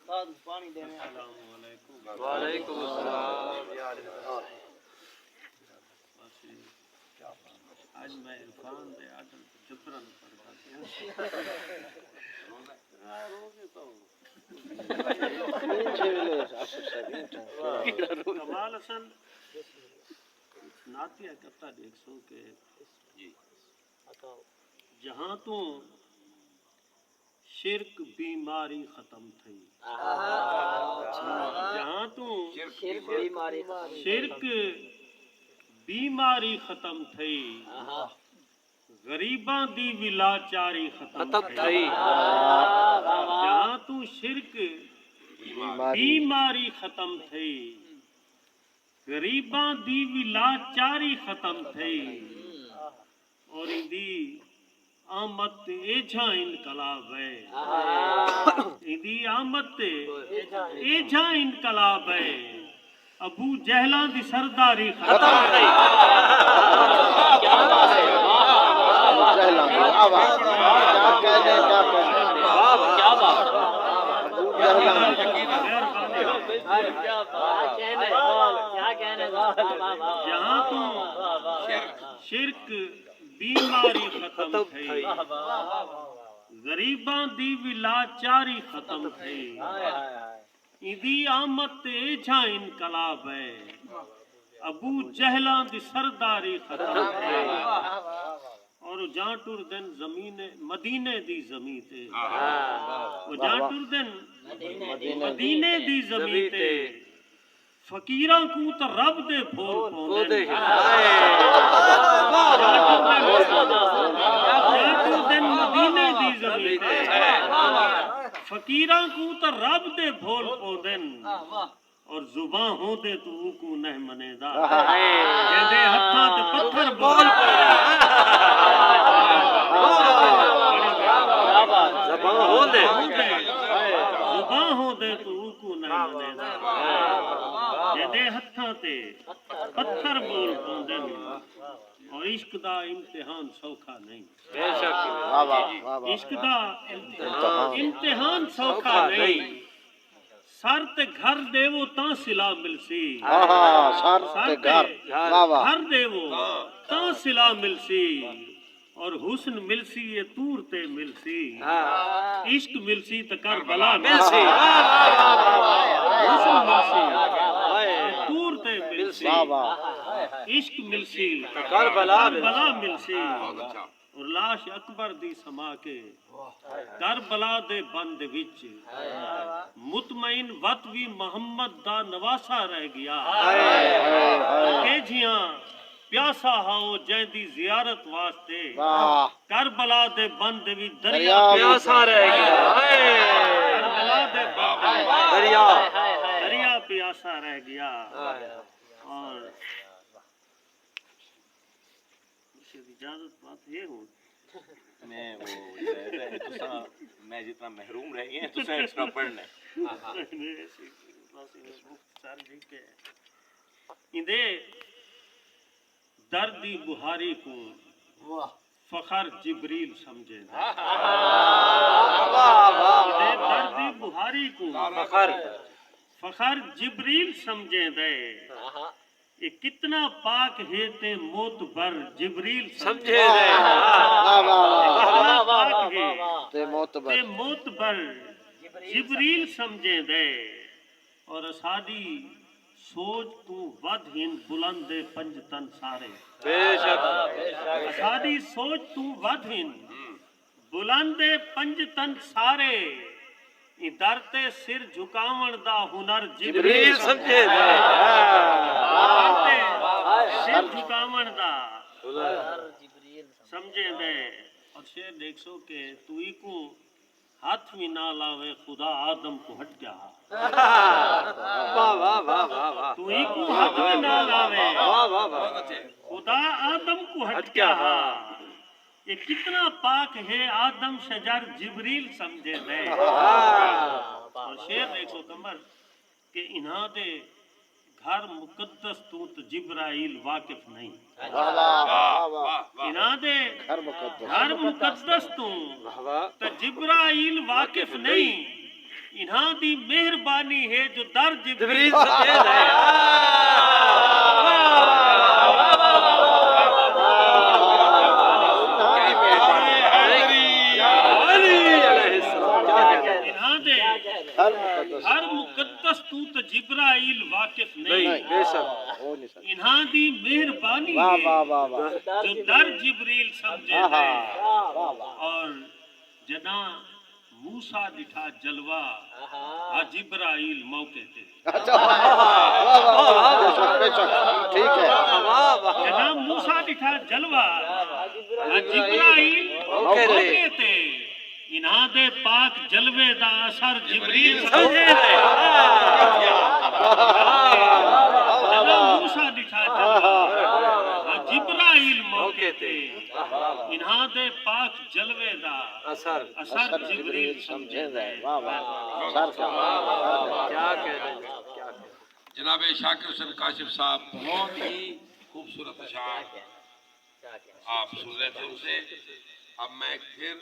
پانی دینے السلام علیکم وعلیکم السلام یا آج میں عرفان دے آڈر جبرن پڑھتا کمال حسن ناتیہ کرتا دیکھ سو کہ جہاں تو شرک بیماری ختم تھی جہاں تو شرک بیماری ختم تھی غریباں دی ولاچاری ختم تھی جہاں تو شرک بیماری ختم تھی غریباں دی ولاچاری ختم تھی اور دی آمد ایجھا انقلاب ہے دی آمد ایجھا انقلاب ہے ابو جہلاں دی سرداری ختم تھی جہاں تو شرک بیماری ختم تھی غریباں دی ولاچاری ختم تھی ایدی آمد ایجھا انقلاب ہے ابو جہلاں دی سرداری ختم تھی اور جہاں ٹر دن زمین مدینے دی زمین تے جہاں ٹر دن مدینے دی زمین تے فقیراں کو تو رب دے بھول پوندے مدینے دی زمین تے فقیراں کو تو رب دے بھول پوندن اور زباں ہو دے تو کو نہ منے دا کہندے ہتھاں تے پتھر بول زباں ہو دے تو کو نہ منے دا کہندے ہتھاں تے پتھر بول پوندن اور عشق دا امتحان سوکھا نہیں عشق دا امتحان سوکھا نہیں سر تے گھر دیو تاں سلا ملسی سر تے گھر دیو تاں سلا ملسی اور حسن ملسی یہ تور تے ملسی عشق ملسی تے کربلا ملسی حسن ملسی تور تے ملسی عشق ملسی کربلا ملسی اور لاش اکبر دی سما کے کربلا دے بند وچ مطمئن وط بھی محمد دا نواسا رہ گیا کہ جیاں پیاسا ہاؤ جائیں دی زیارت واسطے کربلا دے بند بھی دریا پیاسا رہ گیا کربلا دے بند دریا پیاسا رہ گیا اور اجازت بات یہ ہو میں جتنا محروم رہ گئے تو ایکسٹرا پڑھنا اندے دردی بہاری کو فخر جبریل سمجھے دردی بہاری کو فخر جبریل سمجھے دے یہ کتنا پاک ہے تے موت بر جبریل سمجھے دے کتنا پاک ہے تے موت بر جبریل سمجھے دے اور ساڈی سوچ تو ود ہن بلند پنجتن سارے بے شک ساڈی سوچ تو ود ہن بلند پنجتن سارے در تے سر جھکاون دا ہنر جبریل سمجھے دے سر جھکاون دا سمجھے دے اور شیر دیکھ سو کہ تو ہی کو ہاتھ بھی نہ لاوے خدا آدم کو ہٹ گیا تو ہی کو ہاتھ بھی نہ لاوے خدا آدم کو ہٹ گیا یہ کتنا پاک ہے آدم شجر جبریل سمجھے دے اور شیر دیکھ سو کمر کہ انہاں دے گھر مقدس تو جبرائیل واقف نہیں انہاں دے گھر مقدس تو جبرائیل واقف نہیں انہاں دی مہربانی ہے جو در جبریل جبریل سمجھے دے انہاں دے ہر مقدس تو جبرائیل واقف نہیں بے شک انہاں دی مہربانی واہ ہے واہ واہ واہ جو در جبریل سمجھے دے اور جنا موسیٰ دٹھا جلوہ ہاں جبرائیل موقع تے اچھا واہ واہ واہ بے شک ٹھیک ہے جنا موسیٰ دٹھا جلوہ ہاں جبرائیل موقع تے انہاں دے پاک جلوے دا اثر جبریل سمجھے دے جنا موسیٰ دٹھا جلوہ ہاں جبرائیل موقع تے انہاں دے پاک جلوے دا اثر اثر جبریل سمجھے دے واہ واہ سر کا کیا کہہ رہے ہیں جناب شاکر حسین کاشف صاحب بہت ہی خوبصورت اشعار آپ سن رہے تھے ان سے اب میں پھر